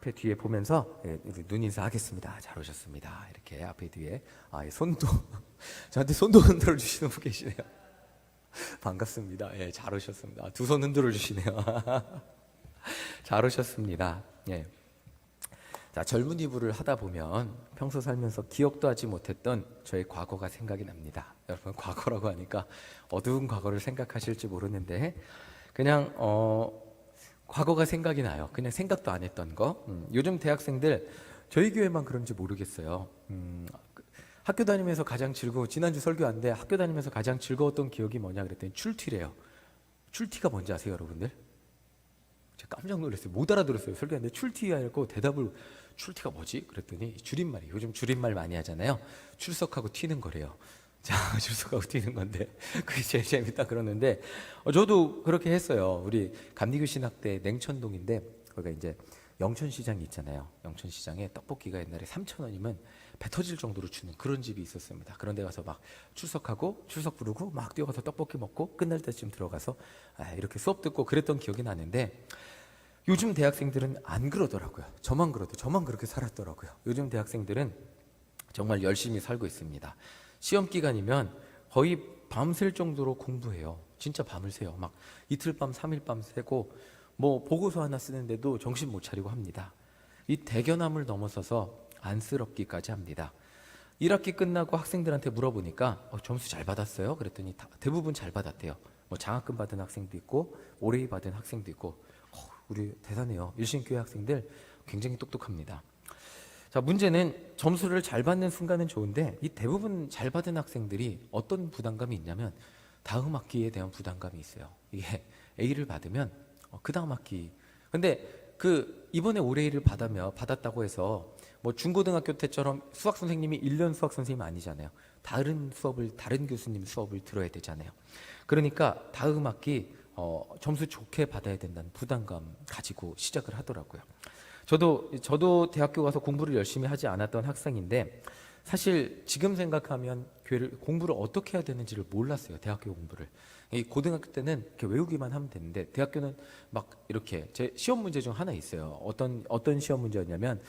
앞에 뒤에 보면서 우리 눈 인사하겠습니다. 잘 오셨습니다. 이렇게 앞에 뒤에 손도 저한테 손도 흔들어 주시는 분 계시네요. 반갑습니다. 잘 오셨습니다. 두 손 흔들어 주시네요. 잘 오셨습니다. 자, 젊은이 부를 하다 보면 평소 살면서 기억도 하지 못했던 저의 과거가 생각이 납니다. 여러분, 과거라고 하니까 어두운 과거를 생각하실지 모르는데 그냥 과거가 생각이 나요. 그냥 생각도 안 했던 거. 요즘 대학생들 저희 교회만 그런지 모르겠어요. 학교 다니면서 가장 지난주 설교한데 학교 다니면서 가장 즐거웠던 기억이 뭐냐 그랬더니 출티래요. 출티가 뭔지 아세요, 여러분들? 제가 깜짝 놀랐어요. 못 알아들었어요. 설교하는데 출티가 아니고 대답을 출티가 뭐지? 그랬더니 줄임말이 요즘 줄임말 많이 하잖아요. 출석하고 튀는 거래요. 자, 출석하고 튀는 건데 그게 제일 재밌다 그러는데 저도 그렇게 했어요. 우리 감리교 신학대 냉천동인데 거기가 이제 영천시장이 있잖아요. 영천시장에 떡볶이가 옛날에 3,000원이면 배 터질 정도로 주는 그런 집이 있었습니다. 그런 데 가서 막 출석하고 출석 부르고 막 뛰어가서 떡볶이 먹고 끝날 때쯤 들어가서 이렇게 수업 듣고 그랬던 기억이 나는데 요즘 대학생들은 안 그러더라고요. 저만 그렇게 살았더라고요. 요즘 대학생들은 정말 열심히 살고 있습니다. 시험 기간이면 거의 밤샐 정도로 공부해요. 진짜 밤을 새요. 막 이틀 밤, 3일 밤 새고 뭐 보고서 하나 쓰는데도 정신 못 차리고 합니다. 이 대견함을 넘어서서 안쓰럽기까지 합니다. 1학기 끝나고 학생들한테 물어보니까 점수 잘 받았어요? 그랬더니 대부분 잘 받았대요. 뭐 장학금 받은 학생도 있고 올해이 받은 학생도 있고 우리 대단해요. 일신교회 학생들 굉장히 똑똑합니다. 자, 문제는 점수를 잘 받는 순간은 좋은데 이 대부분 잘 받은 학생들이 어떤 부담감이 있냐면 다음 학기에 대한 부담감이 있어요. 이게 A를 받으면 그 다음 학기 근데 이번에 올해 A를 받았다고 해서 뭐 중고등학교 때처럼 수학 선생님이 1년 수학 선생님 아니잖아요. 다른 교수님 수업을 들어야 되잖아요. 그러니까 다음 학기 점수 좋게 받아야 된다는 부담감 가지고 시작을 하더라고요. 저도 대학교 가서 공부를 열심히 하지 않았던 학생인데 사실 지금 생각하면 공부를 어떻게 해야 되는지를 몰랐어요. 대학교 공부를. 이 고등학교 때는 이렇게 외우기만 하면 되는데 대학교는 막 이렇게 제 시험 문제 중 하나 있어요. 어떤 시험 문제였냐면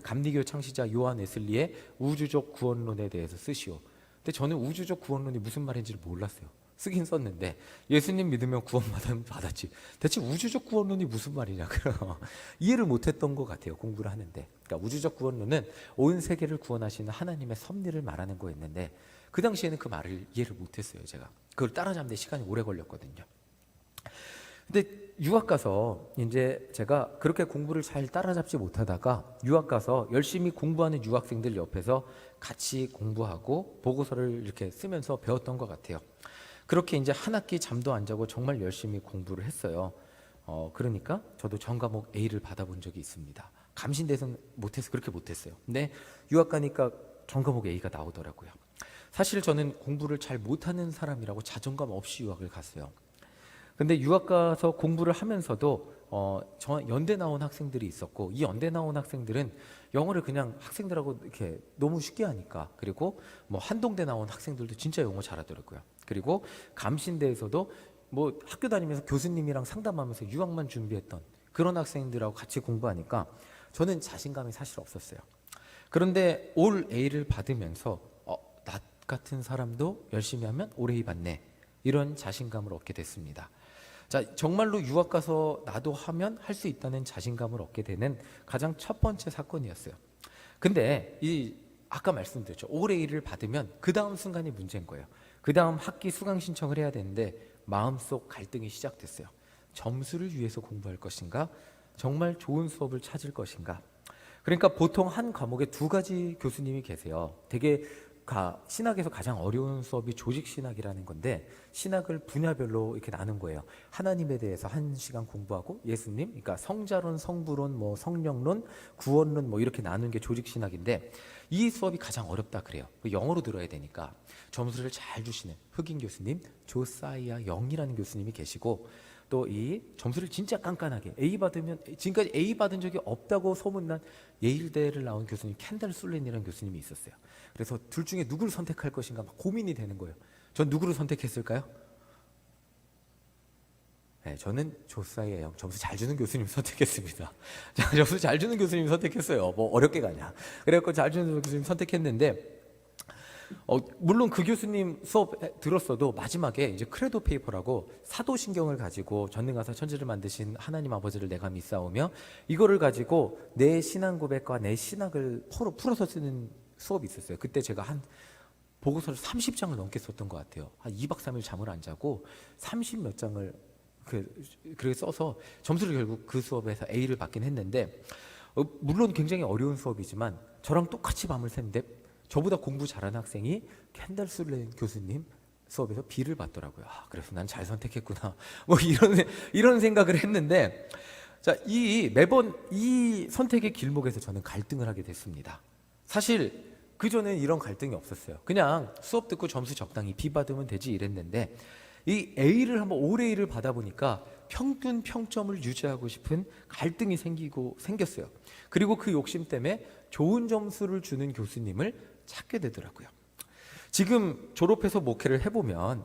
감리교 창시자 요한 웨슬리의 우주적 구원론에 대해서 쓰시오. 근데 저는 우주적 구원론이 무슨 말인지를 몰랐어요. 쓰긴 썼는데 예수님 믿으면 구원 받았지. 대체 우주적 구원론이 무슨 말이냐. 이해를 못했던 것 같아요. 공부를 하는데. 그러니까 우주적 구원론은 온 세계를 구원하시는 하나님의 섭리를 말하는 거였는데 그 당시에는 그 말을 이해를 못했어요. 제가 그걸 따라잡는데 시간이 오래 걸렸거든요. 근데 유학 가서 이제 제가 그렇게 공부를 잘 따라잡지 못하다가 유학 가서 열심히 공부하는 유학생들 옆에서 같이 공부하고 보고서를 이렇게 쓰면서 배웠던 것 같아요. 그렇게 이제 한 학기 잠도 안 자고 정말 열심히 공부를 했어요. 그러니까 저도 전 과목 A를 받아본 적이 있습니다. 감신대에서는 그렇게 못했어요. 근데 유학 가니까 전 과목 A가 나오더라고요. 사실 저는 공부를 잘 못하는 사람이라고 자존감 없이 유학을 갔어요. 근데 유학 가서 공부를 하면서도 저 연대 나온 학생들이 있었고 이 연대 나온 학생들은 영어를 그냥 학생들하고 이렇게 너무 쉽게 하니까 그리고 뭐 한동대 나온 학생들도 진짜 영어 잘하더라고요. 그리고 감신대에서도 뭐 학교 다니면서 교수님이랑 상담하면서 유학만 준비했던 그런 학생들하고 같이 공부하니까 저는 자신감이 사실 없었어요. 그런데 올 A를 받으면서 나 같은 사람도 열심히 하면 올 A 받네 이런 자신감을 얻게 됐습니다. 자, 정말로 유학 가서 나도 하면 할 수 있다는 자신감을 얻게 되는 가장 첫 번째 사건이었어요. 근데 아까 말씀드렸죠. 올 A를 받으면 그 다음 순간이 문제인 거예요. 그 다음 학기 수강 신청을 해야 되는데 마음속 갈등이 시작됐어요. 점수를 위해서 공부할 것인가? 정말 좋은 수업을 찾을 것인가? 그러니까 보통 한 과목에 2가지 교수님이 계세요. 되게 신학에서 가장 어려운 수업이 조직신학이라는 건데 신학을 분야별로 이렇게 나눈 거예요. 하나님에 대해서 1시간 공부하고 예수님, 그러니까 성자론, 성부론, 뭐 성령론, 구원론 뭐 이렇게 나눈 게 조직신학인데 이 수업이 가장 어렵다 그래요. 영어로 들어야 되니까 점수를 잘 주시는 흑인 교수님 조사이아 영이라는 교수님이 계시고 또 이 점수를 진짜 깐깐하게 A 받으면 지금까지 A 받은 적이 없다고 소문난 예일대를 나온 교수님 캔들 술린이라는 교수님이 있었어요. 그래서 둘 중에 누구를 선택할 것인가 막 고민이 되는 거예요. 전 누구를 선택했을까요? 네, 저는 조사예요. 점수 잘 주는 교수님 선택했습니다. 자, 점수 잘 주는 교수님 선택했어요. 뭐 어렵게 가냐. 그래갖고 잘 주는 교수님 선택했는데, 물론 그 교수님 수업 들었어도 마지막에 이제 크레도 페이퍼라고 사도신경을 가지고 전능하사 천지를 만드신 하나님 아버지를 내가 믿사오며 이거를 가지고 내 신앙 고백과 내 신학을 풀어서 쓰는 수업이 있었어요. 그때 제가 한 보고서를 30장을 넘게 썼던 것 같아요. 한 2박 3일 잠을 안 자고 30몇 장을 그렇게 써서 점수를 결국 그 수업에서 A를 받긴 했는데, 물론 굉장히 어려운 수업이지만 저랑 똑같이 밤을 샜는데 저보다 공부 잘하는 학생이 켄달 술렌 교수님 수업에서 B를 받더라고요. 그래서 난 잘 선택했구나. 뭐 이런 생각을 했는데, 자, 매번 이 선택의 길목에서 저는 갈등을 하게 됐습니다. 사실 그전엔 이런 갈등이 없었어요. 그냥 수업 듣고 점수 적당히 B 받으면 되지 이랬는데, 이 A를 한번 올 A를 받아보니까 평균 평점을 유지하고 싶은 갈등이 생겼어요. 그리고 그 욕심 때문에 좋은 점수를 주는 교수님을 찾게 되더라고요. 지금 졸업해서 목회를 해보면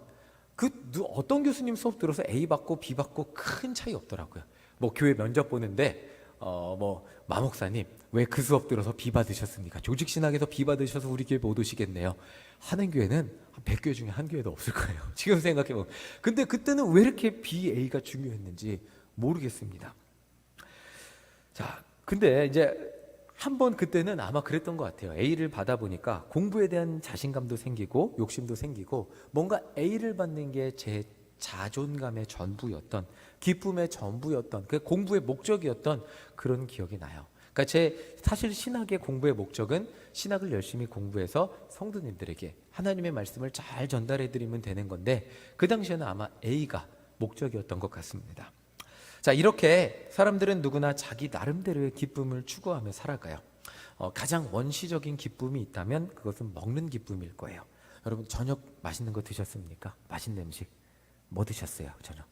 어떤 교수님 수업 들어서 A 받고 B 받고 큰 차이 없더라고요. 뭐 교회 면접 보는데 마 목사님 왜 그 수업 들어서 B 받으셨습니까? 조직신학에서 B 받으셔서 우리 교회 못 오시겠네요. 하는 교회는 한 100교회 중에 한 교회도 없을 거예요. 지금 생각해보면. 근데 그때는 왜 이렇게 B, A가 중요했는지 모르겠습니다. 자, 근데 이제 한번 그때는 아마 그랬던 것 같아요. A를 받아보니까 공부에 대한 자신감도 생기고 욕심도 생기고 뭔가 A를 받는 게 제 자존감의 전부였던, 기쁨의 전부였던, 그 공부의 목적이었던 그런 기억이 나요. 그러니까 사실 신학의 공부의 목적은 신학을 열심히 공부해서 성도님들에게 하나님의 말씀을 잘 전달해드리면 되는 건데, 그 당시에는 아마 A가 목적이었던 것 같습니다. 자, 이렇게 사람들은 누구나 자기 나름대로의 기쁨을 추구하며 살아가요. 가장 원시적인 기쁨이 있다면 그것은 먹는 기쁨일 거예요. 여러분, 저녁 맛있는 거 드셨습니까? 맛있는 음식 뭐 드셨어요? 저녁.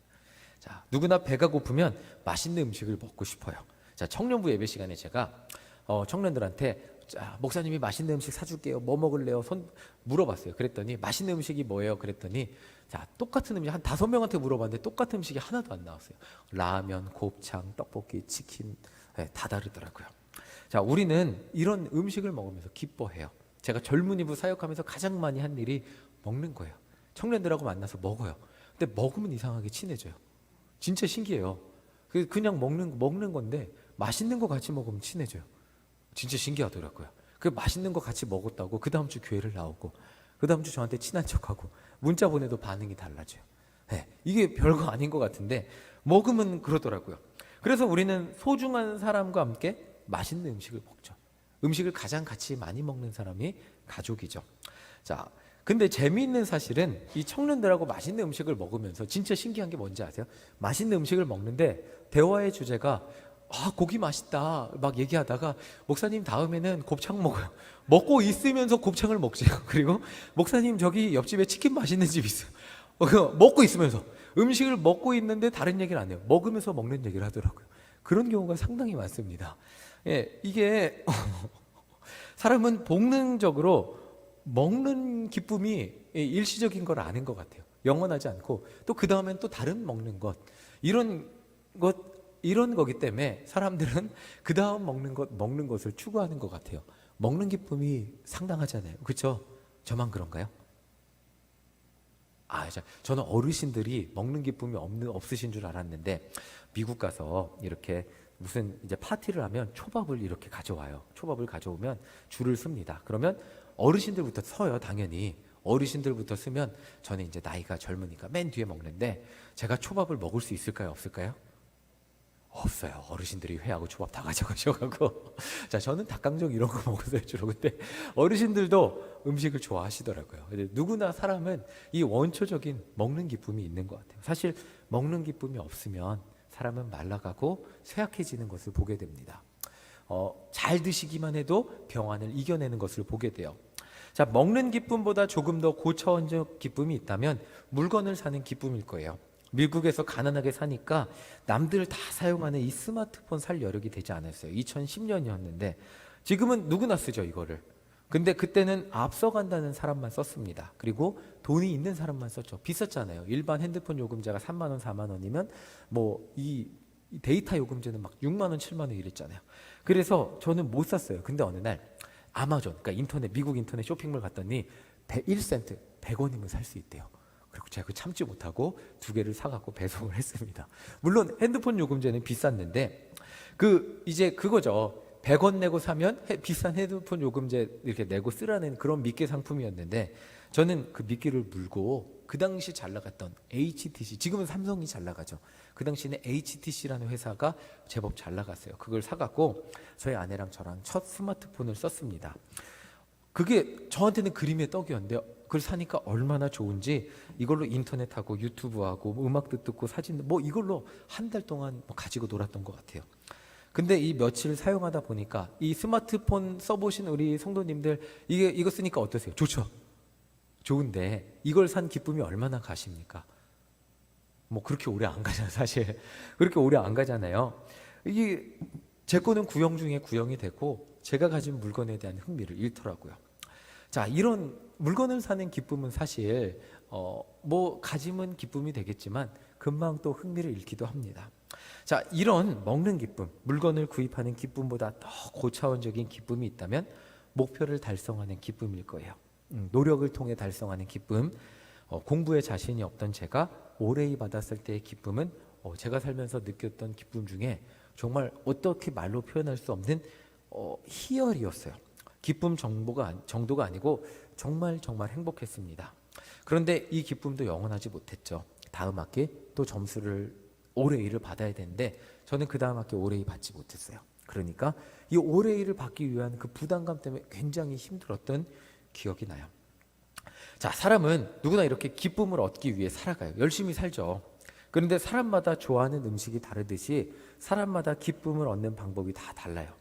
자, 누구나 배가 고프면 맛있는 음식을 먹고 싶어요. 자, 청년부 예배 시간에 제가 청년들한테, 자, 목사님이 맛있는 음식 사줄게요. 뭐 먹을래요? 물어봤어요. 그랬더니 맛있는 음식이 뭐예요? 그랬더니, 자, 똑같은 음식 한 5명한테 물어봤는데 똑같은 음식이 하나도 안 나왔어요. 라면, 곱창, 떡볶이, 치킨, 네, 다 다르더라고요. 자, 우리는 이런 음식을 먹으면서 기뻐해요. 제가 젊은이부 사역하면서 가장 많이 한 일이 먹는 거예요. 청년들하고 만나서 먹어요. 근데 먹으면 이상하게 친해져요. 진짜 신기해요. 그냥 먹는 건데 맛있는 거 같이 먹으면 친해져요. 진짜 신기하더라고요. 그 맛있는 거 같이 먹었다고 그 다음 주 교회를 나오고 그 다음 주 저한테 친한 척하고 문자 보내도 반응이 달라져요. 네, 이게 별거 아닌 것 같은데 먹으면 그러더라고요. 그래서 우리는 소중한 사람과 함께 맛있는 음식을 먹죠. 음식을 가장 같이 많이 먹는 사람이 가족이죠. 자, 근데 재미있는 사실은 이 청년들하고 맛있는 음식을 먹으면서 진짜 신기한 게 뭔지 아세요? 맛있는 음식을 먹는데 대화의 주제가 고기 맛있다 막 얘기하다가 목사님 다음에는 곱창 먹어요. 먹고 있으면서 곱창을 먹지요. 그리고 목사님 저기 옆집에 치킨 맛있는 집 있어요. 먹고 있으면서 음식을 먹고 있는데 다른 얘기를 안 해요. 먹으면서 먹는 얘기를 하더라고요. 그런 경우가 상당히 많습니다. 예, 이게 사람은 본능적으로 먹는 기쁨이 일시적인 걸 아는 것 같아요. 영원하지 않고 또 그 다음엔 또 다른 먹는 것 이런 거기 때문에 사람들은 그 다음 먹는 것을 추구하는 것 같아요. 먹는 기쁨이 상당하잖아요. 그렇죠? 저만 그런가요? 저는 어르신들이 먹는 기쁨이 없으신 줄 알았는데 미국 가서 이렇게 무슨 이제 파티를 하면 초밥을 이렇게 가져와요. 초밥을 가져오면 줄을 섭니다. 그러면 어르신들부터 서요. 당연히 어르신들부터 쓰면 저는 이제 나이가 젊으니까 맨 뒤에 먹는데 제가 초밥을 먹을 수 있을까요? 없을까요? 없어요. 어르신들이 회하고 초밥 다 가져가셔가고 자, 저는 닭강정 이런 거 먹었어요 주로. 근데 어르신들도 음식을 좋아하시더라고요. 근데 누구나 사람은 이 원초적인 먹는 기쁨이 있는 것 같아요. 사실 먹는 기쁨이 없으면 사람은 말라가고 쇠약해지는 것을 보게 됩니다. 잘 드시기만 해도 병환을 이겨내는 것을 보게 돼요. 자, 먹는 기쁨보다 조금 더 고차원적 기쁨이 있다면 물건을 사는 기쁨일 거예요. 미국에서 가난하게 사니까 남들 다 사용하는 이 스마트폰 살 여력이 되지 않았어요. 2010년이었는데 지금은 누구나 쓰죠, 이거를. 근데 그때는 앞서간다는 사람만 썼습니다. 그리고 돈이 있는 사람만 썼죠. 비쌌잖아요. 일반 핸드폰 요금제가 3만 원, 4만 원이면 뭐 이 데이터 요금제는 막 6만 원, 7만 원 이랬잖아요. 그래서 저는 못 샀어요. 근데 어느 날 아마존, 그러니까 인터넷, 미국 인터넷 쇼핑몰 갔더니 1센트, 100원이면 살 수 있대요. 그리고 제가 그 참지 못하고 2개를 사갖고 배송을 했습니다. 물론 핸드폰 요금제는 비쌌는데 이제 그거죠. 100원 내고 사면 비싼 핸드폰 요금제 이렇게 내고 쓰라는 그런 미끼 상품이었는데, 저는 그 미끼를 물고 그 당시 잘 나갔던 HTC, 지금은 삼성이 잘 나가죠. 그 당시에는 HTC라는 회사가 제법 잘 나갔어요. 그걸 사갖고 저희 아내랑 저랑 첫 스마트폰을 썼습니다. 그게 저한테는 그림의 떡이었는데, 그걸 사니까 얼마나 좋은지 이걸로 인터넷하고 유튜브하고 음악도 듣고 사진 뭐 이걸로 한 달 동안 가지고 놀았던 것 같아요. 근데 이 며칠 사용하다 보니까 이 스마트폰 써보신 우리 성도님들, 이거 쓰니까 어떠세요? 좋죠? 좋은데 이걸 산 기쁨이 얼마나 가십니까? 뭐 그렇게 오래 안 가잖아요. 사실 그렇게 오래 안 가잖아요. 이게 제 거는 구형 중에 구형이 되고 제가 가진 물건에 대한 흥미를 잃더라고요. 자, 이런 물건을 사는 기쁨은 사실 뭐 가지면 기쁨이 되겠지만 금방 또 흥미를 잃기도 합니다. 자, 이런 먹는 기쁨, 물건을 구입하는 기쁨보다 더 고차원적인 기쁨이 있다면 목표를 달성하는 기쁨일 거예요. 노력을 통해 달성하는 기쁨. 공부에 자신이 없던 제가 오레이 받았을 때의 기쁨은 제가 살면서 느꼈던 기쁨 중에 정말 어떻게 말로 표현할 수 없는 희열이었어요. 기쁨 정도가 아니고 정말 행복했습니다. 그런데 이 기쁨도 영원하지 못했죠. 다음 학기 또 점수를 오레이를 받아야 되는데 저는 그 다음 학기 오레이 받지 못했어요. 그러니까 이 오레이를 받기 위한 그 부담감 때문에 굉장히 힘들었던 기억이 나요. 자, 사람은 누구나 이렇게 기쁨을 얻기 위해 살아가요. 열심히 살죠. 그런데 사람마다 좋아하는 음식이 다르듯이 사람마다 기쁨을 얻는 방법이 다 달라요.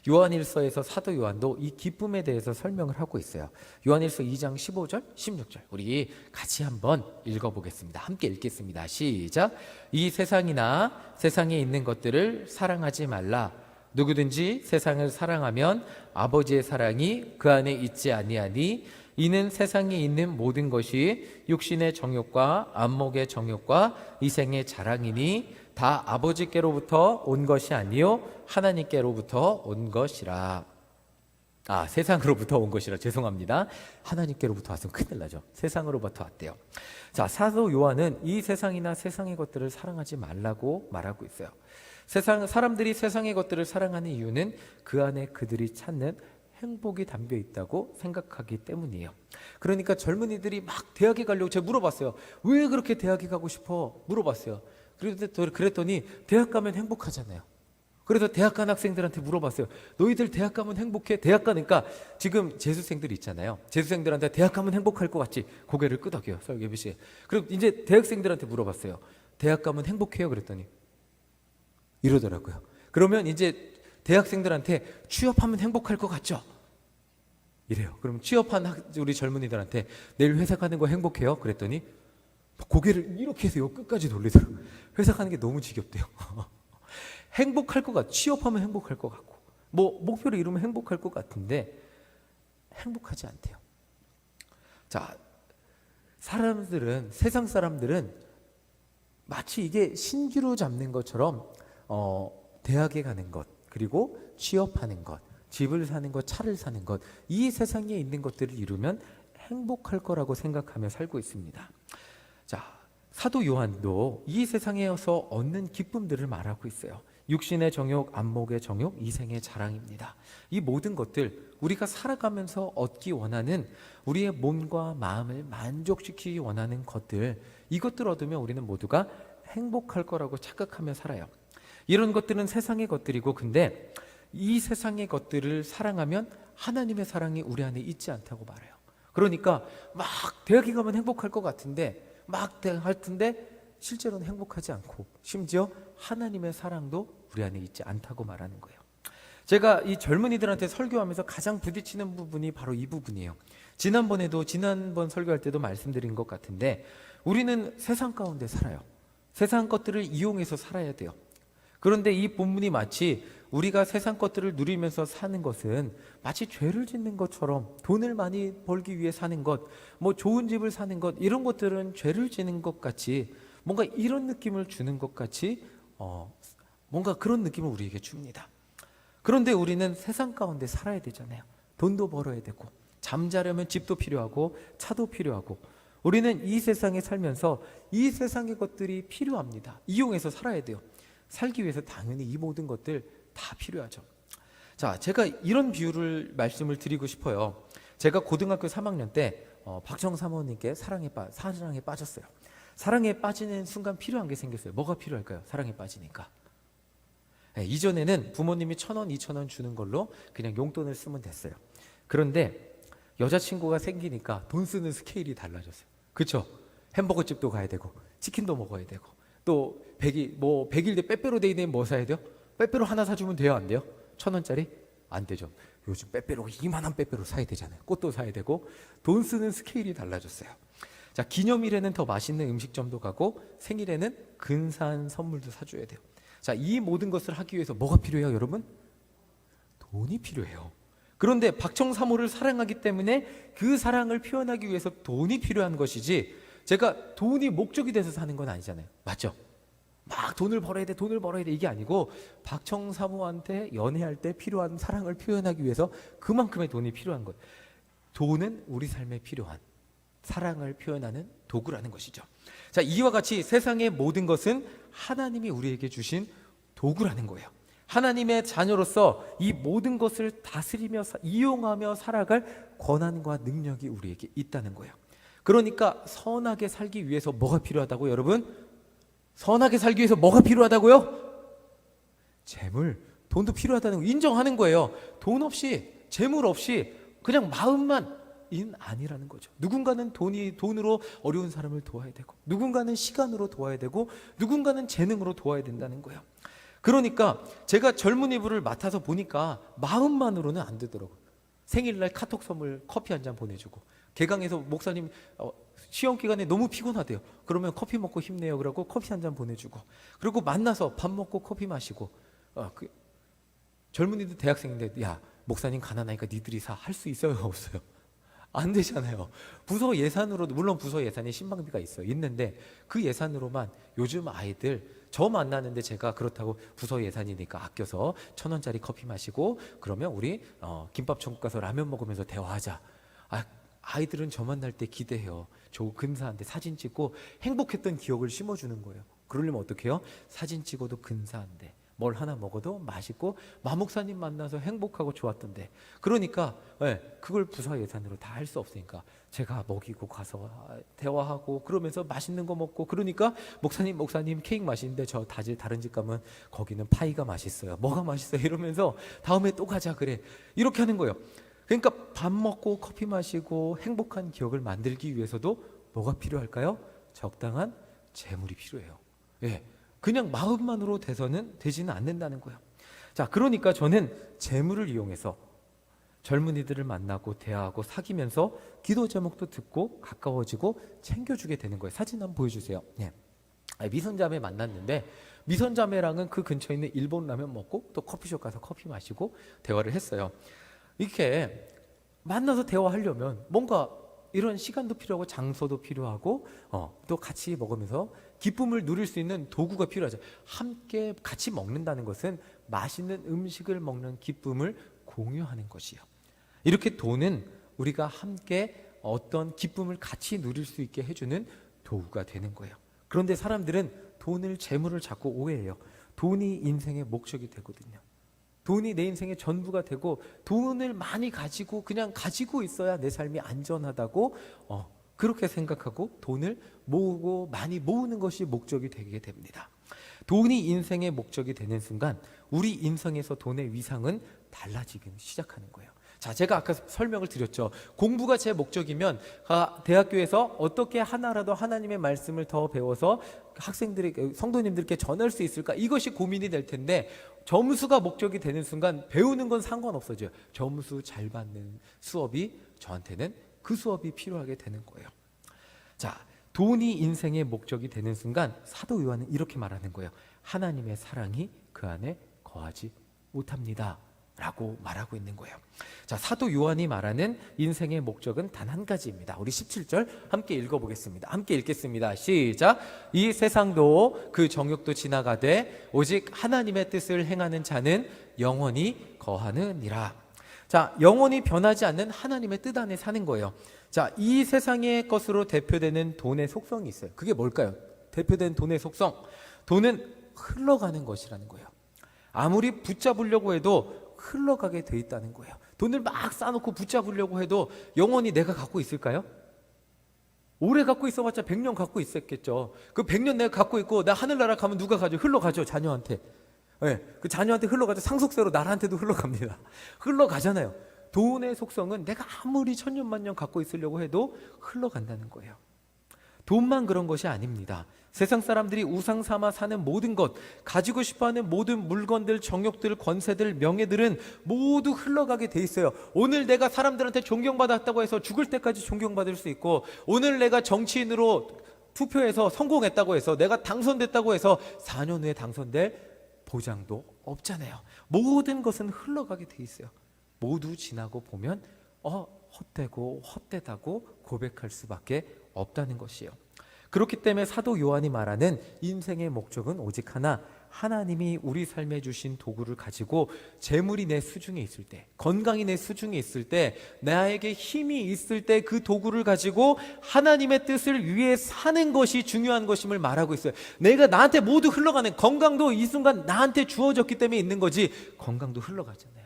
요한일서에서 사도 요한도 이 기쁨에 대해서 설명을 하고 있어요. 요한일서 2장 15절, 16절 우리 같이 한번 읽어보겠습니다. 함께 읽겠습니다. 시작. 이 세상이나 세상에 있는 것들을 사랑하지 말라. 누구든지 세상을 사랑하면 아버지의 사랑이 그 안에 있지 아니하니 이는 세상에 있는 모든 것이 육신의 정욕과 안목의 정욕과 이생의 자랑이니 다 아버지께로부터 온 것이 아니요 하나님께로부터 온 것이라. 세상으로부터 온 것이라. 죄송합니다. 하나님께로부터 왔으면 큰일 나죠. 세상으로부터 왔대요. 자, 사도 요한은 이 세상이나 세상의 것들을 사랑하지 말라고 말하고 있어요. 사람들이 세상의 것들을 사랑하는 이유는 그 안에 그들이 찾는 행복이 담겨 있다고 생각하기 때문이에요. 그러니까 젊은이들이 막 대학에 가려고 제가 물어봤어요. 왜 그렇게 대학에 가고 싶어? 물어봤어요. 그랬더니 대학 가면 행복하잖아요. 그래서 대학 간 학생들한테 물어봤어요. 너희들 대학 가면 행복해? 대학 가니까 지금 재수생들 있잖아요. 재수생들한테 대학 가면 행복할 것 같지? 고개를 끄덕여요. 설계비 씨. 그리고 이제 대학생들한테 물어봤어요. 대학 가면 행복해요? 그랬더니 이러더라고요. 그러면 이제 대학생들한테 취업하면 행복할 것 같죠? 이래요. 그럼 취업한 우리 젊은이들한테 내일 회사 가는 거 행복해요? 그랬더니 고개를 이렇게 해서 요 끝까지 돌리더라고요. 회사 가는 게 너무 지겹대요. 행복할 것 같고, 취업하면 행복할 것 같고, 뭐 목표를 이루면 행복할 것 같은데 행복하지 않대요. 자, 세상 사람들은 마치 이게 신기루 잡는 것처럼 대학에 가는 것, 그리고 취업하는 것, 집을 사는 것, 차를 사는 것, 이 세상에 있는 것들을 이루면 행복할 거라고 생각하며 살고 있습니다. 자, 사도 요한도 이 세상에서 얻는 기쁨들을 말하고 있어요. 육신의 정욕, 안목의 정욕, 이생의 자랑입니다. 이 모든 것들 우리가 살아가면서 얻기 원하는, 우리의 몸과 마음을 만족시키기 원하는 것들, 이것들 얻으면 우리는 모두가 행복할 거라고 착각하며 살아요. 이런 것들은 세상의 것들이고, 근데 이 세상의 것들을 사랑하면 하나님의 사랑이 우리 안에 있지 않다고 말해요. 그러니까 막 대학에 가면 행복할 것 같은데 막 할 텐데 실제로는 행복하지 않고, 심지어 하나님의 사랑도 우리 안에 있지 않다고 말하는 거예요. 제가 이 젊은이들한테 설교하면서 가장 부딪히는 부분이 바로 이 부분이에요. 지난번 설교할 때도 말씀드린 것 같은데, 우리는 세상 가운데 살아요. 세상 것들을 이용해서 살아야 돼요. 그런데 이 본문이 마치 우리가 세상 것들을 누리면서 사는 것은 마치 죄를 짓는 것처럼 돈을 많이 벌기 위해 사는 것, 뭐 좋은 집을 사는 것, 이런 것들은 죄를 지는 것 같이 뭔가 이런 느낌을 주는 것 같이 뭔가 그런 느낌을 우리에게 줍니다. 그런데 우리는 세상 가운데 살아야 되잖아요. 돈도 벌어야 되고 잠자려면 집도 필요하고 차도 필요하고 우리는 이 세상에 살면서 이 세상의 것들이 필요합니다. 이용해서 살아야 돼요. 살기 위해서 당연히 이 모든 것들 다 필요하죠. 자, 제가 이런 비유를 말씀을 드리고 싶어요. 제가 고등학교 3학년 때 박정 사모님께 사랑에 빠졌어요. 사랑에 빠지는 순간 필요한 게 생겼어요. 뭐가 필요할까요? 사랑에 빠지니까. 네, 이전에는 부모님이 1,000원, 2,000원 주는 걸로 그냥 용돈을 쓰면 됐어요. 그런데 여자친구가 생기니까 돈 쓰는 스케일이 달라졌어요. 그렇죠? 햄버거 집도 가야 되고 치킨도 먹어야 되고 또 100일 돼 빼빼로 데이에 뭐 사야 돼요? 빼빼로 하나 사주면 돼요? 안 돼요? 1,000원짜리? 안 되죠. 요즘 빼빼로 이만한 빼빼로 사야 되잖아요. 꽃도 사야 되고 돈 쓰는 스케일이 달라졌어요. 자, 기념일에는 더 맛있는 음식점도 가고 생일에는 근사한 선물도 사줘야 돼요. 자, 이 모든 것을 하기 위해서 뭐가 필요해요, 여러분? 돈이 필요해요. 그런데 박정사모를 사랑하기 때문에 그 사랑을 표현하기 위해서 돈이 필요한 것이지 제가 돈이 목적이 돼서 사는 건 아니잖아요. 맞죠? 막 돈을 벌어야 돼 이게 아니고 박정사모한테 연애할 때 필요한 사랑을 표현하기 위해서 그만큼의 돈이 필요한 거예요. 돈은 우리 삶에 필요한 사랑을 표현하는 도구라는 것이죠. 자, 이와 같이 세상의 모든 것은 하나님이 우리에게 주신 도구라는 거예요. 하나님의 자녀로서 이 모든 것을 다스리며 이용하며 살아갈 권한과 능력이 우리에게 있다는 거예요. 그러니까 선하게 살기 위해서 뭐가 필요하다고요, 여러분? 선하게 살기 위해서 뭐가 필요하다고요? 재물, 돈도 필요하다는 거 인정하는 거예요. 돈 없이, 재물 없이 그냥 마음만 아니라는 거죠. 누군가는 돈으로 어려운 사람을 도와야 되고 누군가는 시간으로 도와야 되고 누군가는 재능으로 도와야 된다는 거예요. 그러니까 제가 젊은이부를 맡아서 보니까 마음만으로는 안 되더라고요. 생일날 카톡 선물 커피 한 잔 보내주고 개강에서 목사님 시험 기간에 너무 피곤하대요. 그러면 커피 먹고 힘내요. 그러고 커피 한 잔 보내주고 그리고 만나서 밥 먹고 커피 마시고 젊은이들 대학생인데 야 목사님 가난하니까 니들이 사 할 수 있어요? 없어요? 안 되잖아요. 부서 예산으로도 물론 부서 예산에 신방비가 있는데 그 예산으로만 요즘 아이들 저 만나는데 제가 그렇다고 부서 예산이니까 아껴서 1,000원짜리 커피 마시고 그러면 우리 김밥 천국 가서 라면 먹으면서 대화하자. 아이들은 저 만날 때 기대해요. 저 근사한데 사진 찍고 행복했던 기억을 심어주는 거예요. 그러려면 어떻게 해요? 사진 찍어도 근사한데 뭘 하나 먹어도 맛있고 마목사님 만나서 행복하고 좋았던데 그러니까 그걸 부서 예산으로 다 할 수 없으니까 제가 먹이고 가서 대화하고 그러면서 맛있는 거 먹고 그러니까 목사님 케이크 맛있는데 저 다른 집 가면 거기는 파이가 맛있어요. 뭐가 맛있어요? 이러면서 다음에 또 가자 그래. 이렇게 하는 거예요. 그러니까 밥 먹고 커피 마시고 행복한 기억을 만들기 위해서도 뭐가 필요할까요? 적당한 재물이 필요해요. 예. 그냥 마음만으로 되지는 않는다는 거예요. 자, 그러니까 저는 재물을 이용해서 젊은이들을 만나고 대화하고 사귀면서 기도 제목도 듣고 가까워지고 챙겨주게 되는 거예요. 사진 한번 보여주세요. 예. 미선자매 만났는데 미선자매랑은 그 근처에 있는 일본 라면 먹고 또 커피숍 가서 커피 마시고 대화를 했어요. 이렇게 만나서 대화하려면 뭔가 이런 시간도 필요하고 장소도 필요하고 또 같이 먹으면서 기쁨을 누릴 수 있는 도구가 필요하죠. 함께 같이 먹는다는 것은 맛있는 음식을 먹는 기쁨을 공유하는 것이요. 이렇게 돈은 우리가 함께 어떤 기쁨을 같이 누릴 수 있게 해주는 도구가 되는 거예요. 그런데 사람들은 돈을 재물을 자꾸 오해해요. 돈이 인생의 목적이 되거든요. 돈이 내 인생의 전부가 되고 돈을 많이 가지고 그냥 가지고 있어야 내 삶이 안전하다고 그렇게 생각하고 돈을 모으고 많이 모으는 것이 목적이 되게 됩니다. 돈이 인생의 목적이 되는 순간 우리 인생에서 돈의 위상은 달라지기 시작하는 거예요. 자, 제가 아까 설명을 드렸죠. 공부가 제 목적이면 대학교에서 어떻게 하나라도 하나님의 말씀을 더 배워서 학생들에게 성도님들께 전할 수 있을까? 이것이 고민이 될 텐데 점수가 목적이 되는 순간 배우는 건 상관없어져요. 점수 잘 받는 수업이 저한테는 그 수업이 필요하게 되는 거예요. 자, 돈이 인생의 목적이 되는 순간 사도 요한은 이렇게 말하는 거예요. 하나님의 사랑이 그 안에 거하지 못하느니라. 자, 돈이 인생의 목적이 되는 순간 사도 요한은 이렇게 말하는 거예요. 하나님의 사랑이 그 안에 거하지 못하느니라. 못합니다 라고 말하고 있는 거예요. 자, 사도 요한이 말하는 인생의 목적은 단 한 가지입니다. 우리 17절 함께 읽어보겠습니다. 함께 읽겠습니다. 시작. 이 세상도 그 정욕도 지나가되 오직 하나님의 뜻을 행하는 자는 영원히 거하느니라. 자, 영원히 변하지 않는 하나님의 뜻 안에 사는 거예요. 자, 이 세상의 것으로 대표되는 돈의 속성이 있어요. 그게 뭘까요? 대표된 돈의 속성. 돈은 흘러가는 것이라는 거예요. 아무리 붙잡으려고 해도 흘러가게 돼 있다는 거예요. 돈을 막 쌓아놓고 붙잡으려고 해도 영원히 내가 갖고 있을까요? 오래 갖고 있어봤자 100년 갖고 있었겠죠. 그 100년 내가 갖고 있고 나 하늘나라 가면 누가 가죠? 흘러가죠, 자녀한테. 네, 그 자녀한테 흘러가죠. 상속세로 나라한테도 흘러갑니다. 흘러가잖아요. 돈의 속성은 내가 아무리 천년만년 갖고 있으려고 해도 흘러간다는 거예요. 돈만 그런 것이 아닙니다. 세상 사람들이 우상 삼아 사는 모든 것, 가지고 싶어하는 모든 물건들, 정욕들, 권세들, 명예들은 모두 흘러가게 돼 있어요. 오늘 내가 사람들한테 존경받았다고 해서 죽을 때까지 존경받을 수 있고, 오늘 내가 정치인으로 투표해서 성공했다고 해서 내가 당선됐다고 해서 4년 후에 당선될 보장도 없잖아요. 모든 것은 흘러가게 돼 있어요. 모두 지나고 보면 헛되고 헛되다고 고백할 수밖에 없다는 것이에요. 그렇기 때문에 사도 요한이 말하는 인생의 목적은 오직 하나, 하나님이 우리 삶에 주신 도구를 가지고 재물이 내 수중에 있을 때, 건강이 내 수중에 있을 때, 나에게 힘이 있을 때 그 도구를 가지고 하나님의 뜻을 위해 사는 것이 중요한 것임을 말하고 있어요. 내가 나한테 모두 흘러가는, 건강도 이 순간 나한테 주어졌기 때문에 있는 거지, 건강도 흘러가잖아요.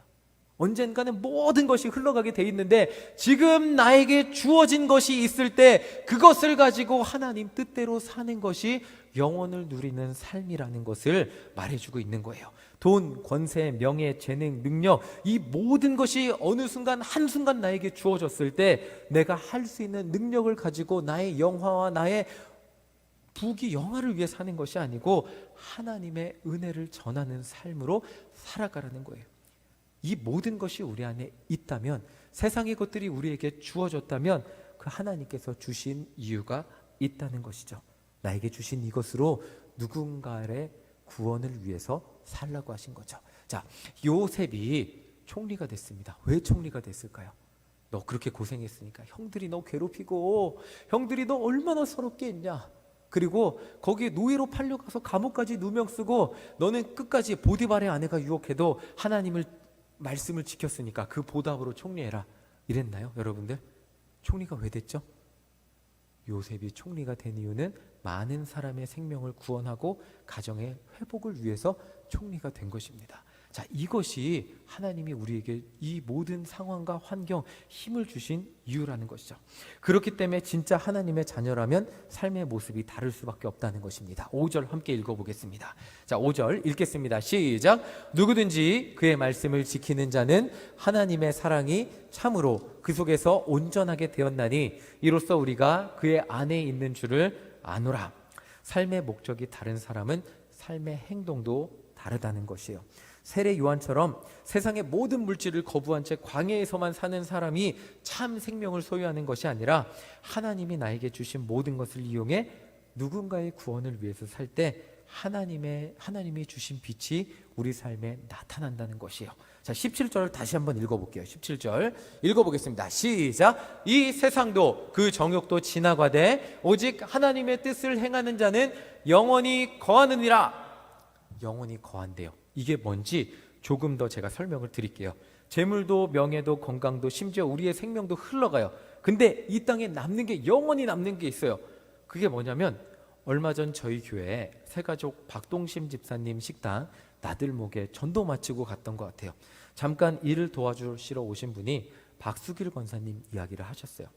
언젠가는 모든 것이 흘러가게 돼 있는데 지금 나에게 주어진 것이 있을 때 그것을 가지고 하나님 뜻대로 사는 것이 영원을 누리는 삶이라는 것을 말해주고 있는 거예요. 돈, 권세, 명예, 재능, 능력, 이 모든 것이 어느 순간 한순간 나에게 주어졌을 때 내가 할 수 있는 능력을 가지고 나의 영화와 나의 부귀 영화를 위해 사는 것이 아니고 하나님의 은혜를 전하는 삶으로 살아가라는 거예요. 이 모든 것이 우리 안에 있다면, 세상의 것들이 우리에게 주어졌다면 그 하나님께서 주신 이유가 있다는 것이죠. 나에게 주신 이것으로 누군가의 구원을 위해서 살라고 하신 거죠. 자, 요셉이 총리가 됐습니다. 왜 총리가 됐을까요? 너 그렇게 고생했으니까 형들이 너 괴롭히고 형들이 너 얼마나 서럽게 했냐, 그리고 거기에 노예로 팔려가서 감옥까지 누명 쓰고 너는 끝까지 보디발의 아내가 유혹해도 하나님을 말씀을 지켰으니까 그 보답으로 총리해라 이랬나요? 여러분들, 총리가 왜 됐죠? 요셉이 총리가 된 이유는 많은 사람의 생명을 구원하고 가정의 회복을 위해서 총리가 된 것입니다. 자, 이것이 하나님이 우리에게 이 모든 상황과 환경, 힘을 주신 이유라는 것이죠. 그렇기 때문에 진짜 하나님의 자녀라면 삶의 모습이 다를 수밖에 없다는 것입니다. 5절 함께 읽어보겠습니다. 자, 5절 읽겠습니다. 시작. 누구든지 그의 말씀을 지키는 자는 하나님의 사랑이 참으로 그 속에서 온전하게 되었나니 이로써 우리가 그의 안에 있는 줄을 아노라. 삶의 목적이 다른 사람은 삶의 행동도 다르다는 것이에요. 세례 요한처럼 세상의 모든 물질을 거부한 채 광야에서만 사는 사람이 참 생명을 소유하는 것이 아니라 하나님이 나에게 주신 모든 것을 이용해 누군가의 구원을 위해서 살 때 하나님이 주신 빛이 우리 삶에 나타난다는 것이에요. 자, 17절을 다시 한번 읽어볼게요. 17절 읽어보겠습니다. 시작. 이 세상도 그 정욕도 지나가되 오직 하나님의 뜻을 행하는 자는 영원히 거하느니라. 영원히 거한대요. 이게 뭔지 조금 더 제가 설명을 드릴게요. 재물도 명예도 건강도 심지어 우리의 생명도 흘러가요. 근데 이 땅에 남는 게, 영원히 남는 게 있어요. 그게 뭐냐면 얼마 전 저희 교회에 새가족 박동심 집사님 식당 나들목에 전도 마치고 갔던 것 같아요. 잠깐 일을 도와주시러 오신 분이 박수길 권사님 이야기를 하셨어요.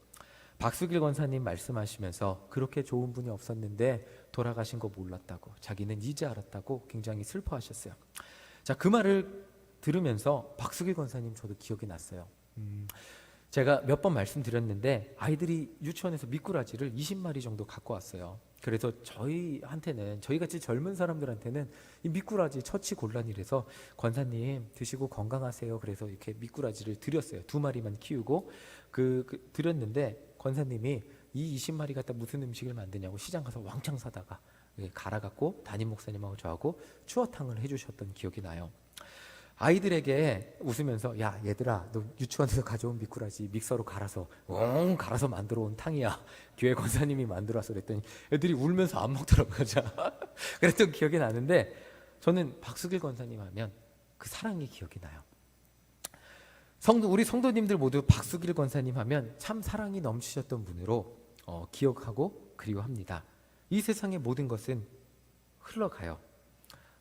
박수길 권사님 말씀하시면서 그렇게 좋은 분이 없었는데 돌아가신 거 몰랐다고, 자기는 이제 알았다고 굉장히 슬퍼하셨어요. 자, 그 말을 들으면서 박수길 권사님 저도 기억이 났어요. 제가 몇 번 말씀드렸는데 아이들이 유치원에서 미꾸라지를 20마리 정도 갖고 왔어요. 그래서 저희한테는, 저희같이 젊은 사람들한테는 이 미꾸라지 처치 곤란이라서 권사님 드시고 건강하세요. 그래서 이렇게 미꾸라지를 드렸어요. 2마리만 키우고 드렸는데 권사님이 이 20마리 갖다 무슨 음식을 만드냐고 시장 가서 왕창 사다가 갈아갖고 담임 목사님하고 저하고 추어탕을 해주셨던 기억이 나요. 아이들에게 웃으면서 야 얘들아 너 유치원에서 가져온 미꾸라지 믹서로 갈아서 갈아서 만들어 온 탕이야. 교회 권사님이 만들어서 그랬더니 애들이 울면서 안 먹더라고요. 그랬던 기억이 나는데 저는 박수길 권사님 하면 그 사랑이 기억이 나요. 우리 성도님들 모두 박수길 권사님 하면 참 사랑이 넘치셨던 분으로 기억하고 그리워합니다. 이 세상의 모든 것은 흘러가요.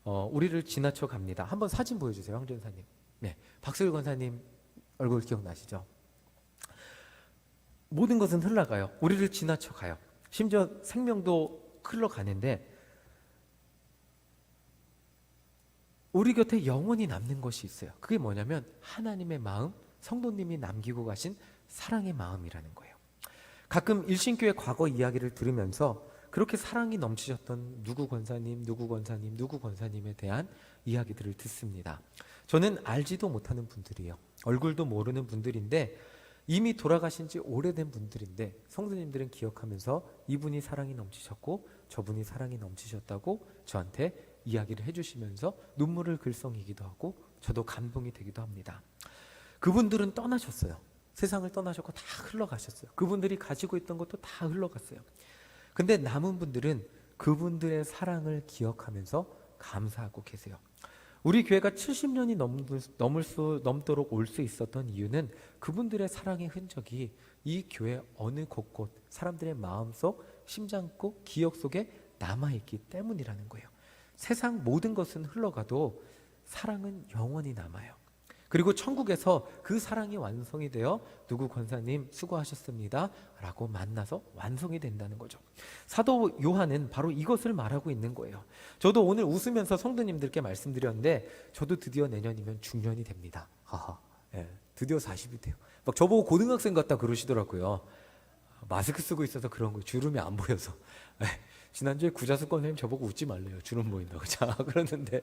우리를 지나쳐 갑니다. 한번 사진 보여주세요, 황 전사님. 네, 박수길 권사님 얼굴 기억나시죠? 모든 것은 흘러가요. 우리를 지나쳐 가요. 심지어 생명도 흘러가는데 우리 곁에 영원히 남는 것이 있어요. 그게 뭐냐면 하나님의 마음, 성도님이 남기고 가신 사랑의 마음이라는 거예요. 가끔 일신교회 과거 이야기를 들으면서 그렇게 사랑이 넘치셨던 누구 권사님, 누구 권사님, 누구 권사님에 대한 이야기들을 듣습니다. 저는 알지도 못하는 분들이에요. 얼굴도 모르는 분들인데 이미 돌아가신 지 오래된 분들인데 성도님들은 기억하면서 이분이 사랑이 넘치셨고 저분이 사랑이 넘치셨다고 저한테 이야기를 해주시면서 눈물을 글썽이기도 하고 저도 감동이 되기도 합니다. 그분들은 떠나셨어요. 세상을 떠나셨고 다 흘러가셨어요. 그분들이 가지고 있던 것도 다 흘러갔어요. 근데 남은 분들은 그분들의 사랑을 기억하면서 감사하고 계세요. 우리 교회가 70년이 넘도록 올 수 있었던 이유는 그분들의 사랑의 흔적이 이 교회 어느 곳곳 사람들의 마음속, 심장속, 기억 속에 남아있기 때문이라는 거예요. 세상 모든 것은 흘러가도 사랑은 영원히 남아요. 그리고 천국에서 그 사랑이 완성이 되어 누구 권사님 수고하셨습니다 라고 만나서 완성이 된다는 거죠. 사도 요한은 바로 이것을 말하고 있는 거예요. 저도 오늘 웃으면서 성도님들께 말씀드렸는데 저도 드디어 내년이면 중년이 됩니다. 예, 드디어 40이 돼요. 막 저보고 고등학생 같다 그러시더라고요. 마스크 쓰고 있어서 그런 거예요. 주름이 안 보여서. 지난주에 구자수 권사님 저보고 웃지 말래요. 주름 보인다고. 자, 그러는데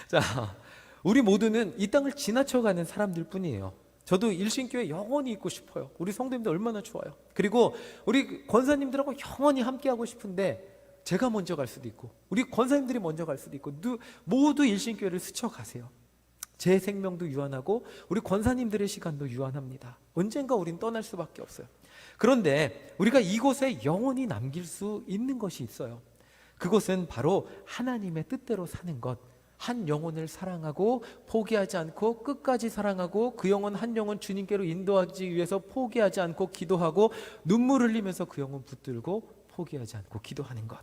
자, 우리 모두는 이 땅을 지나쳐가는 사람들 뿐이에요. 저도 일신교회 영원히 있고 싶어요. 우리 성도님들 얼마나 좋아요. 그리고 우리 권사님들하고 영원히 함께하고 싶은데 제가 먼저 갈 수도 있고 우리 권사님들이 먼저 갈 수도 있고 모두 일신교회를 스쳐가세요. 제 생명도 유한하고 우리 권사님들의 시간도 유한합니다. 언젠가 우린 떠날 수밖에 없어요. 그런데 우리가 이곳에 영원히 남길 수 있는 것이 있어요. 그것은 바로 하나님의 뜻대로 사는 것. 한 영혼을 사랑하고 포기하지 않고 끝까지 사랑하고 그 영혼 한 영혼 주님께로 인도하기 위해서 포기하지 않고 기도하고 눈물 흘리면서 그 영혼 붙들고 포기하지 않고 기도하는 것.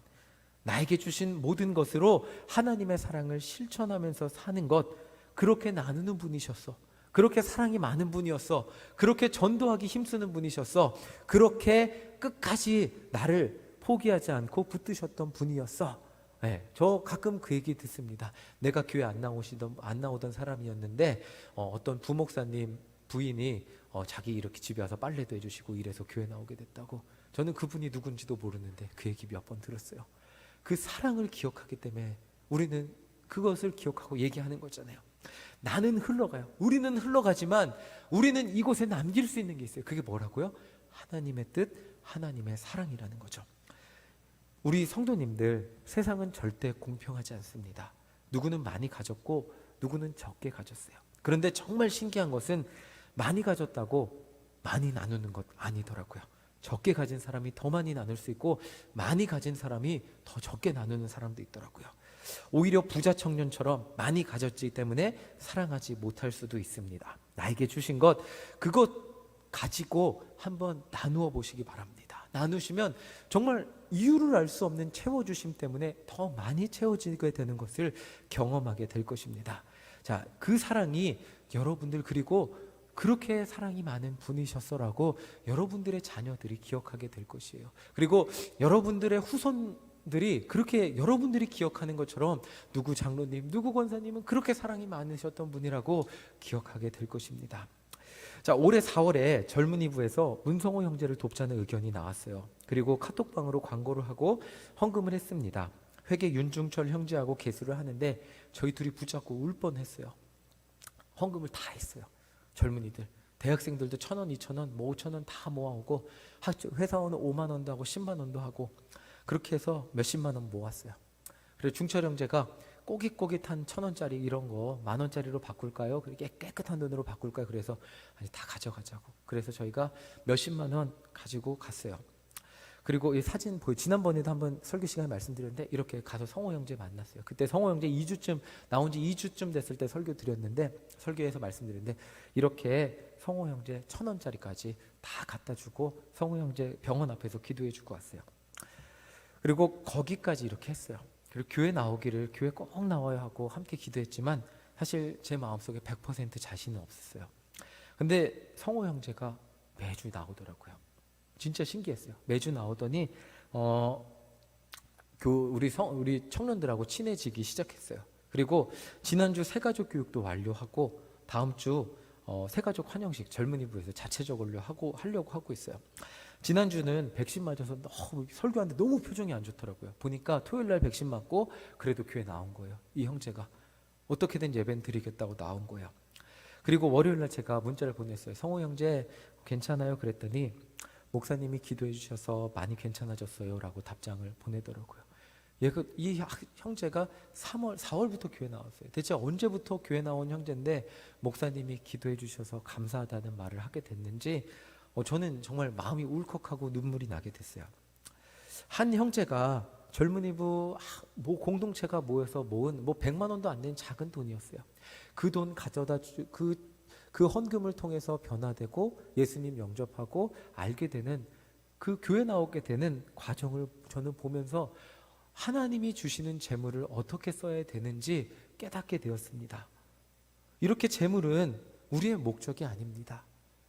나에게 주신 모든 것으로 하나님의 사랑을 실천하면서 사는 것. 그렇게 나누는 분이셨어. 그렇게 사랑이 많은 분이었어. 그렇게 전도하기 힘쓰는 분이셨어. 그렇게 끝까지 나를 포기하지 않고 붙드셨던 분이었어. 네, 저 가끔 그 얘기 듣습니다. 내가 교회 안 나오던 사람이었는데 어떤 부목사님 부인이 자기 이렇게 집에 와서 빨래도 해주시고 이래서 교회 나오게 됐다고. 저는 그분이 누군지도 모르는데 그 얘기 몇 번 들었어요. 그 사랑을 기억하기 때문에 우리는 그것을 기억하고 얘기하는 거잖아요. 나는 흘러가요. 우리는 흘러가지만 우리는 이곳에 남길 수 있는 게 있어요. 그게 뭐라고요? 하나님의 뜻, 하나님의 사랑이라는 거죠. 우리 성도님들, 세상은 절대 공평하지 않습니다. 누구는 많이 가졌고 누구는 적게 가졌어요. 그런데 정말 신기한 것은 많이 가졌다고 많이 나누는 것 아니더라고요. 적게 가진 사람이 더 많이 나눌 수 있고 많이 가진 사람이 더 적게 나누는 사람도 있더라고요. 오히려 부자 청년처럼 많이 가졌기 때문에 사랑하지 못할 수도 있습니다. 나에게 주신 것, 그것 가지고 한번 나누어 보시기 바랍니다. 나누시면 정말 이유를 알 수 없는 채워주심 때문에 더 많이 채워지게 되는 것을 경험하게 될 것입니다. 자, 그 사랑이 여러분들 그리고 그렇게 사랑이 많은 분이셨어라고 여러분들의 자녀들이 기억하게 될 것이에요. 그리고 여러분들의 후손들이 그렇게 여러분들이 기억하는 것처럼 누구 장로님, 누구 권사님은 그렇게 사랑이 많으셨던 분이라고 기억하게 될 것입니다. 자, 올해 4월에 젊은이부에서 문성호 형제를 돕자는 의견이 나왔어요. 그리고 카톡방으로 광고를 하고 헌금을 했습니다. 회계 윤중철 형제하고 개수를 하는데 저희 둘이 붙잡고 울 뻔했어요. 헌금을 다 했어요. 젊은이들, 대학생들도 1,000원, 2,000원, 뭐 5,000원 다 모아오고 회사원은 5만 원도 하고 10만 원도 하고 그렇게 해서 몇십만 원 모았어요. 그래서 중철 형제가 꼬깃꼬깃한 1,000원짜리 이런 거 10,000원짜리로 바꿀까요? 그렇게 깨끗한 돈으로 바꿀까요? 그래서 아니 다 가져가자고. 그래서 저희가 몇십만 원 가지고 갔어요. 그리고 이 사진 지난번에도 한번 설교 시간에 말씀드렸는데 이렇게 가서 성호 형제 만났어요. 그때 성호 형제 2주쯤 나온 지 2주쯤 됐을 때 설교에서 말씀드렸는데 이렇게 성호 형제 1,000원짜리까지 다 갖다 주고 성호 형제 병원 앞에서 기도해 주고 왔어요. 그리고 거기까지 이렇게 했어요. 그리고 교회 나오기를 교회 꼭 나와야 하고 함께 기도했지만 사실 제 마음속에 100% 자신은 없었어요. 근데 성호 형제가 매주 나오더라고요. 진짜 신기했어요. 매주 나오더니 우리 청년들하고 친해지기 시작했어요. 그리고 지난주 새가족 교육도 완료하고 다음 주 새가족 환영식 젊은이부에서 자체적으로 하려고 하고 있어요. 지난주는 백신 맞아서 설교하는데 너무 표정이 안 좋더라고요. 보니까 토요일날 백신 맞고 그래도 교회 나온 거예요. 이 형제가 어떻게든 예배는 드리겠다고 나온 거예요. 그리고 월요일날 제가 문자를 보냈어요. 성호 형제 괜찮아요? 그랬더니 목사님이 기도해 주셔서 많이 괜찮아졌어요 라고 답장을 보내더라고요. 이 형제가 4월부터 교회 나왔어요. 대체 언제부터 교회 나온 형제인데 목사님이 기도해 주셔서 감사하다는 말을 하게 됐는지 저는 정말 마음이 울컥하고 눈물이 나게 됐어요. 한 형제가 젊은이부 공동체가 모여서 모은 100만 원도 안 되는 작은 돈이었어요. 그 돈 가져다 그 헌금을 통해서 변화되고 예수님 영접하고 알게 되는 그 교회 나오게 되는 과정을 저는 보면서 하나님이 주시는 재물을 어떻게 써야 되는지 깨닫게 되었습니다. 이렇게 재물은 우리의 목적이 아닙니다.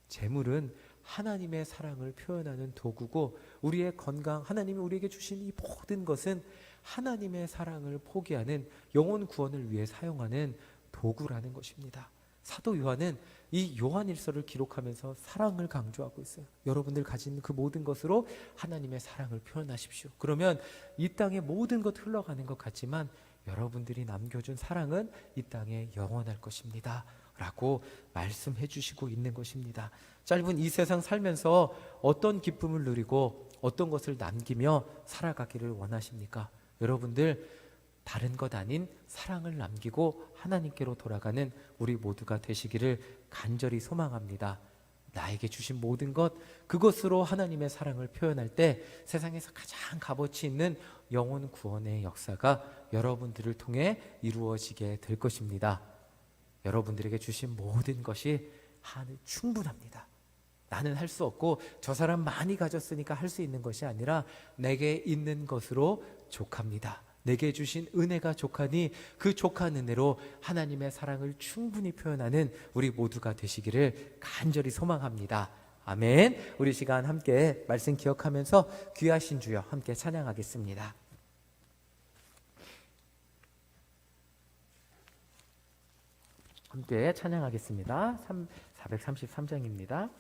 재물은 하나님의 사랑을 표현하는 도구고 우리의 건강, 하나님이 우리에게 주신 이 모든 것은 하나님의 사랑을 포기하는 영혼 구원을 위해 사용하는 도구라는 것입니다. 사도 요한은 이 요한일서를 기록하면서 사랑을 강조하고 있어요. 여러분들 가진 그 모든 것으로 하나님의 사랑을 표현하십시오. 그러면 이 땅에 모든 것 흘러가는 것 같지만 여러분들이 남겨준 사랑은 이 땅에 영원할 것입니다 라고 말씀해 주시고 있는 것입니다. 짧은 이 세상 살면서 어떤 기쁨을 누리고 어떤 것을 남기며 살아가기를 원하십니까? 여러분들 다른 것 아닌 사랑을 남기고 하나님께로 돌아가는 우리 모두가 되시기를 간절히 소망합니다. 나에게 주신 모든 것, 그것으로 하나님의 사랑을 표현할 때 세상에서 가장 값어치 있는 영혼 구원의 역사가 여러분들을 통해 이루어지게 될 것입니다. 여러분들에게 주신 모든 것이 충분합니다. 나는 할 수 없고 저 사람 많이 가졌으니까 할 수 있는 것이 아니라 내게 있는 것으로 족합니다. 내게 주신 은혜가 족하니 그 족한 은혜로 하나님의 사랑을 충분히 표현하는 우리 모두가 되시기를 간절히 소망합니다. 아멘. 우리 시간 함께 말씀 기억하면서 귀하신 주여 함께 찬양하겠습니다. 함께 찬양하겠습니다. 433장입니다.